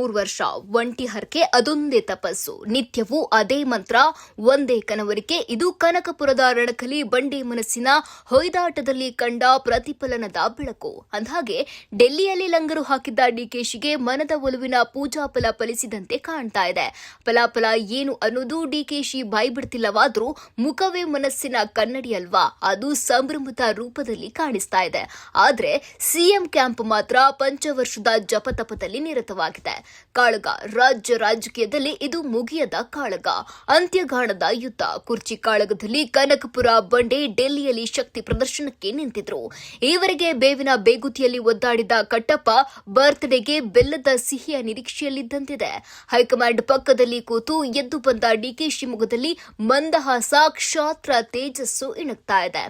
3 ವರ್ಷ ಒಂಟಿ ಹರಕೆ ಅದೊಂದೇ ತಪಸ್ಸು, ನಿತ್ಯವೂ ಅದೇ ಮಂತ್ರ, ಒಂದೇ ಕನವರಿಕೆ. ಇದು ಕನಕಪುರದ ರಣಕಲಿ ಬಂಡೆ ಮನಸ್ಸಿನ ಹೊಯ್ದಾಟದಲ್ಲಿ ಕಂಡ ಪ್ರತಿಫಲನದ ಬೆಳಕು. ಅಂದಹಾಗೆ ಡೆಲ್ಲಿಯಲ್ಲಿ ಲಂಗರು ಹಾಕಿದ್ದ ಡಿಕೆಶಿಗೆ ಮನದ ಒಲುವಿನ ಪೂಜಾ ಫಲ ಫಲಿಸಿದಂತೆ ಕಾಣ್ತಾ ಇದೆ. ಫಲಾಫಲ ಏನು ಅನ್ನೋದು ಡಿಕೆಶಿ ಬಾಯ್ಬಿಡ್ತಿಲ್ಲವಾದ್ರೂ ಮುಖವೇ ಮನಸ್ಸಿನ ಕನ್ನಡಿ ಅಲ್ವಾ, ಅದು ಸಂಭ್ರಮದ ರೂಪದಲ್ಲಿ ಕಾಣಿಸ್ತಾ ಇದೆ. ಆದ್ರೆ ಸಿಎಂ ಕ್ಯಾಂಪ್ ಮಾತ್ರ ಪಂಚವರ್ಷದ ಜಪತಪದಲ್ಲಿ ನಿರತವಾಗಿದೆ. ಕಾಳಗ ರಾಜ್ಯ ರಾಜಕೀಯದಲ್ಲಿ ಇದು ಮುಗಿಯದ ಕಾಳಗ, ಅಂತ್ಯಗಾಣದ ಯುದ್ಧ. ಕುರ್ಚಿ ಕಾಳಗದಲ್ಲಿ ಕನಕಪುರ ಬಂಡೆ ಡೆಲ್ಲಿಯಲ್ಲಿ ಶಕ್ತಿ ಪ್ರದರ್ಶನಕ್ಕೆ ನಿಂತಿದ್ರು. ಈವರೆಗೆ ಬೇವಿನ ಬೇಗುತಿಯಲ್ಲಿ ಒದ್ದಾಡಿದ ಕಟ್ಟಪ್ಪ ಬರ್ತ್ಡೇಗೆ ಬೆಲ್ಲದ ಸಿಹಿಯ ನಿರೀಕ್ಷೆಯಲ್ಲಿದ್ದಂತಿದೆ. ಹೈಕಮಾಂಡ್ ಪಕ್ಕದಲ್ಲಿ ಕೂತು ಎದ್ದು ಬಂದ ಡಿಕೆಶಿ ಮುಖದಲ್ಲಿ ಮಂದಹಾಸ, ಕ್ಷಾತ್ರ ತೇಜಸ್ಸು ಇಣುಕ್ತಾ ಇದೆ.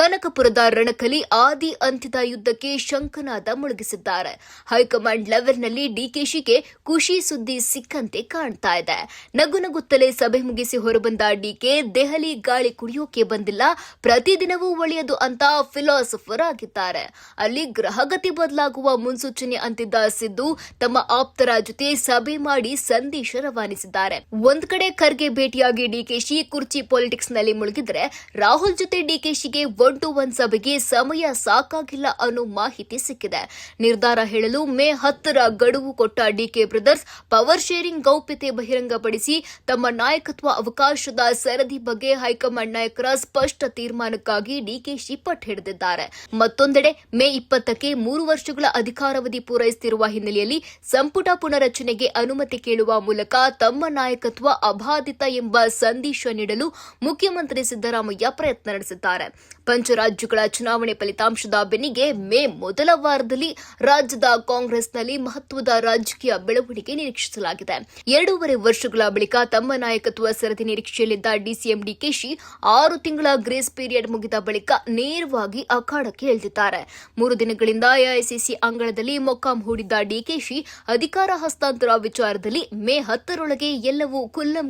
ಕನಕಪುರದ ರಣಕಲಿ ಆದಿ ಅಂತ್ಯದ ಯುದ್ಧಕ್ಕೆ ಶಂಕನಾದ ಮುಳುಗಿಸಿದ್ದಾರೆ. ಹೈಕಮಾಂಡ್ ಲೆವೆಲ್ನಲ್ಲಿ ಡಿಕೆಶಿಗೆ ಖುಷಿ ಸುದ್ದಿ ಸಿಕ್ಕಂತೆ ಕಾಣ್ತಾ ಇದೆ. ನಗುನಗುತ್ತಲೇ ಸಭೆ ಮುಗಿಸಿ ಹೊರಬಂದ ಡಿಕೆ ದೆಹಲಿ ಗಾಳಿ ಕುಡಿಯೋಕೆ ಬಂದಿಲ್ಲ, ಪ್ರತಿದಿನವೂ ಒಳ್ಳೆಯದು ಅಂತ ಫಿಲಾಸಫರ್ ಆಗಿದ್ದಾರೆ. ಅಲ್ಲಿ ಗ್ರಹಗತಿ ಬದಲಾಗುವ ಮುನ್ಸೂಚನೆ ಅಂತಿದ್ದ ಸಿದ್ದು ತಮ್ಮ ಆಪ್ತರ ಜೊತೆ ಸಭೆ ಮಾಡಿ ಸಂದೇಶ ರವಾನಿಸಿದ್ದಾರೆ. ಒಂದ್ ಕಡೆ ಖರ್ಗೆ ಭೇಟಿಯಾಗಿ ಡಿಕೆಶಿ ಕುರ್ಚಿ ಪಾಲಿಟಿಕ್ಸ್ ನಲ್ಲಿ ಮುಳುಗಿದ್ರೆ, ರಾಹುಲ್ ಜೊತೆ ಡಿಕೆಶಿಗೆ 1-to-1 ಸಭೆಗೆ ಸಮಯ ಸಾಕಾಗಿಲ್ಲ ಅನ್ನೋ ಮಾಹಿತಿ ಸಿಕ್ಕಿದೆ. ನಿರ್ಧಾರ ಹೇಳಲು ಮೇ 10ರ ಗಡುವು ಕೊಟ್ಟ ಡಿಕೆ ಬ್ರದರ್ಸ್ ಪವರ್ ಶೇರಿಂಗ್ ಗೌಪ್ಯತೆ ಬಹಿರಂಗಪಡಿಸಿ ತಮ್ಮ ನಾಯಕತ್ವ ಅವಕಾಶದ ಸರದಿ ಬಗ್ಗೆ ಹೈಕಮಾಂಡ್ ನಾಯಕರ ಸ್ಪಷ್ಟ ತೀರ್ಮಾನಕ್ಕಾಗಿ ಡಿಕೆಶಿ ಪಟ್ಟು ಹಿಡಿದಿದ್ದಾರೆ. ಮತ್ತೊಂದೆಡೆ ಮೇ 20ಕ್ಕೆ 3 ವರ್ಷಗಳ ಅಧಿಕಾರಾವಧಿ ಪೂರೈಸುತ್ತಿರುವ ಹಿನ್ನೆಲೆಯಲ್ಲಿ ಸಂಪುಟ ಪುನರಚನೆಗೆ ಅನುಮತಿ ಕೇಳುವ ಮೂಲಕ ತಮ್ಮ ನಾಯಕತ್ವ ಅಬಾಧಿತ ಎಂಬ ಸಂದೇಶ ನೀಡಲು ಮುಖ್ಯಮಂತ್ರಿ ಸಿದ್ದರಾಮಯ್ಯ ಪ್ರಯತ್ನ ನಡೆಸಿದ್ದಾರೆ. ಪಂಚರಾಜ್ಯಗಳ ಚುನಾವಣೆ ಫಲಿತಾಂಶದ ಬೆನ್ನಿಗೆ ಮೇ ಮೊದಲ ವಾರದಲ್ಲಿ ರಾಜ್ಯದ ಕಾಂಗ್ರೆಸ್ನಲ್ಲಿ ಮಹತ್ವದ ರಾಜಕೀಯ ಬೆಳವಣಿಗೆ ನಿರೀಕ್ಷಿಸಲಾಗಿದೆ. 2.5 ವರ್ಷಗಳ ಬಳಿಕ ತಮ್ಮ ನಾಯಕತ್ವ ಸರದಿ ನಿರೀಕ್ಷೆಯಲ್ಲಿದ್ದ ಡಿಸಿಎಂ ಡಿಕೆಶಿ 6 ತಿಂಗಳ ಗ್ರೇಸ್ ಪೀರಿಯಡ್ ಮುಗಿದ ಬಳಿಕ ನೇರವಾಗಿ ಅಖಾಡಕ್ಕೆ ಇಳಿದಿದ್ದಾರೆ. 3 ದಿನಗಳಿಂದ ಎಐಸಿಸಿ ಅಂಗಳದಲ್ಲಿ ಮೊಕ್ಕಾಂ ಹೂಡಿದ್ದ ಡಿಕೆಶಿ ಅಧಿಕಾರ ಹಸ್ತಾಂತರ ವಿಚಾರದಲ್ಲಿ ಮೇ 10ರೊಳಗೆ ಎಲ್ಲವೂ ಕುಲ್ಲಂ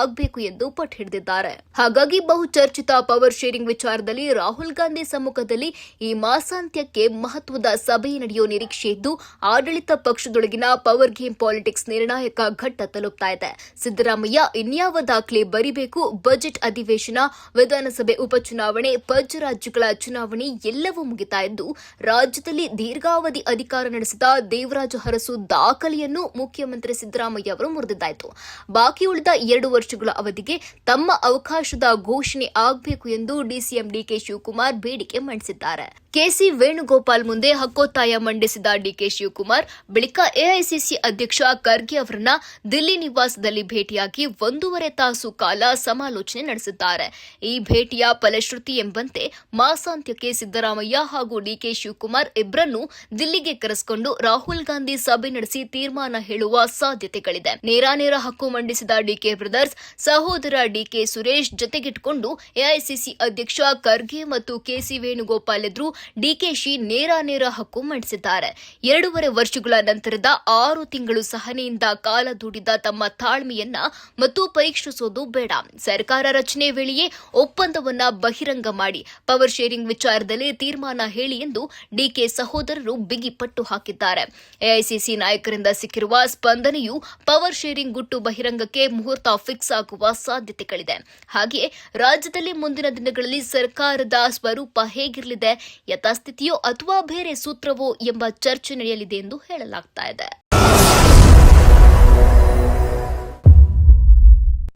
ಆಗಬೇಕು ಎಂದು ಪಟ್ಟು ಹಿಡಿದಿದ್ದಾರೆ. ಹಾಗಾಗಿ ಬಹುಚರ್ಚಿತ ಪವರ್ ಶೇರಿಂಗ್ ವಿಚಾರದಲ್ಲಿ ರಾಹುಲ್ ಗಾಂಧಿ ಸಮ್ಮುಖದಲ್ಲಿ ಈ ಮಾಸಾಂತ್ಯಕ್ಕೆ ಮಹತ್ವದ ಸಭೆ ನಡೆಯುವ ನಿರೀಕ್ಷೆ ಇದ್ದು, ಆಡಳಿತ ಪಕ್ಷದೊಳಗಿನ ಪವರ್ ಗೇಮ್ ಪಾಲಿಟಿಕ್ಸ್ ನಿರ್ಣಾಯಕ ಘಟ್ಟ ತಲುಪ್ತಾ ಇದೆ. ಸಿದ್ದರಾಮಯ್ಯ ಇನ್ಯಾವ ದಾಖಲೆ ಬರಿಬೇಕು, ಬಜೆಟ್ ಅಧಿವೇಶನ, ವಿಧಾನಸಭೆ ಉಪಚುನಾವಣೆ, ಪಂಚರಾಜ್ಯಗಳ ಚುನಾವಣೆ ಎಲ್ಲವೂ ಮುಗಿತಾ ಇದ್ದು, ರಾಜ್ಯದಲ್ಲಿ ದೀರ್ಘಾವಧಿ ಅಧಿಕಾರ ನಡೆಸಿದ ದೇವರಾಜ ಅರಸು ದಾಖಲೆಯನ್ನು ಮುಖ್ಯಮಂತ್ರಿ ಸಿದ್ದರಾಮಯ್ಯ ಅವರು ಮುರಿದಿದ್ದಾಯಿತು. ಬಾಕಿ ಉಳಿದ 2 ವರ್ಷಗಳ ಅವಧಿಗೆ ತಮ್ಮ ಅವಕಾಶದ ಘೋಷಣೆ ಆಗಬೇಕು ಎಂದು ಡಿಸಿಎಂ ಡಿಕೆ ಶಿವಕುಮಾರ್ ಬೇಡಿಕೆ ಮಂಡಿಸಿದ್ದಾರೆ. ಕೆಸಿ ವೇಣುಗೋಪಾಲ್ ಮುಂದೆ ಹಕ್ಕೊತ್ತಾಯ ಮಂಡಿಸಿದ ಡಿಕೆ ಶಿವಕುಮಾರ್ ಬಳಿಕ ಎಐಸಿಸಿ ಅಧ್ಯಕ್ಷ ಖರ್ಗೆ ಅವರನ್ನ ದಿಲ್ಲಿ ನಿವಾಸದಲ್ಲಿ ಭೇಟಿಯಾಗಿ 1.5 ತಾಸು ಕಾಲ ಸಮಾಲೋಚನೆ ನಡೆಸಿದ್ದಾರೆ. ಈ ಭೇಟಿಯ ಫಲಶ್ರುತಿ ಎಂಬಂತೆ ಮಾಸಾಂತ್ಯಕ್ಕೆ ಸಿದ್ದರಾಮಯ್ಯ ಹಾಗೂ ಡಿಕೆ ಶಿವಕುಮಾರ್ ಇಬ್ಬರನ್ನೂ ದಿಲ್ಲಿಗೆ ಕರೆಸಿಕೊಂಡು ರಾಹುಲ್ ಗಾಂಧಿ ಸಭೆ ನಡೆಸಿ ತೀರ್ಮಾನ ಹೇಳುವ ಸಾಧ್ಯತೆಗಳಿದೆ. ನೇರಾನೇರ ಹಕ್ಕು ಮಂಡಿಸಿದ ಡಿಕೆ ಬ್ರದರ್ಸ್ ಸಹೋದರ ಡಿಕೆ ಸುರೇಶ್ ಜೊತೆಗಿಟ್ಟುಕೊಂಡು ಎಐಸಿಸಿ ಅಧ್ಯಕ್ಷ ಖರ್ಗೆ ಮತ್ತು ಕೆಸಿ ವೇಣುಗೋಪಾಲ್ ಎದುರು ಡಿಕೆಶಿ ನೇರಾನೇರ ಹಕ್ಕು ಮಂಡಿಸಿದ್ದಾರೆ. 2.5 ವರ್ಷಗಳ ನಂತರದ 6 ತಿಂಗಳು ಸಹನೆಯಿಂದ ಕಾಲ ದೂಡಿದ ತಮ್ಮ ತಾಳ್ಮೆಯನ್ನ ಮತ್ತು ಪರೀಕ್ಷಿಸೋದು ಬೇಡ. ಸರ್ಕಾರ ರಚನೆ ವೇಳೆಯೇ ಒಪ್ಪಂದವನ್ನ ಬಹಿರಂಗ ಮಾಡಿ ಪವರ್ ಶೇರಿಂಗ್ ವಿಚಾರದಲ್ಲಿ ತೀರ್ಮಾನ ಹೇಳಿ ಎಂದು ಡಿಕೆ ಸಹೋದರರು ಬಿಗಿ ಪಟ್ಟು ಹಾಕಿದ್ದಾರೆ. ಎಐಸಿಸಿ ನಾಯಕರಿಂದ ಸಿಕ್ಕಿರುವ ಸ್ಪಂದನೆಯು ಪವರ್ ಶೇರಿಂಗ್ ಗುಟ್ಟು ಬಹಿರಂಗಕ್ಕೆ ಮುಹೂರ್ತ ಫಿಕ್ಸ್ ಆಗುವ ಸಾಧ್ಯತೆಗಳಿದೆ. ಹಾಗೆಯೇ ರಾಜ್ಯದಲ್ಲಿ ಮುಂದಿನ ದಿನಗಳಲ್ಲಿ ಸರ್ಕಾರದ ಸ್ವರೂಪ ಹೇಗಿರಲಿದೆ, ಯಥಾಸ್ಥಿತಿಯೋ ಅಥವಾ ಬೇರೆ ಸೂತ್ರವೋ ಎಂಬ ಚರ್ಚೆ ನಡೆಯಲಿದೆ ಎಂದು ಹೇಳಲಾಗ್ತಾ ಇದೆ.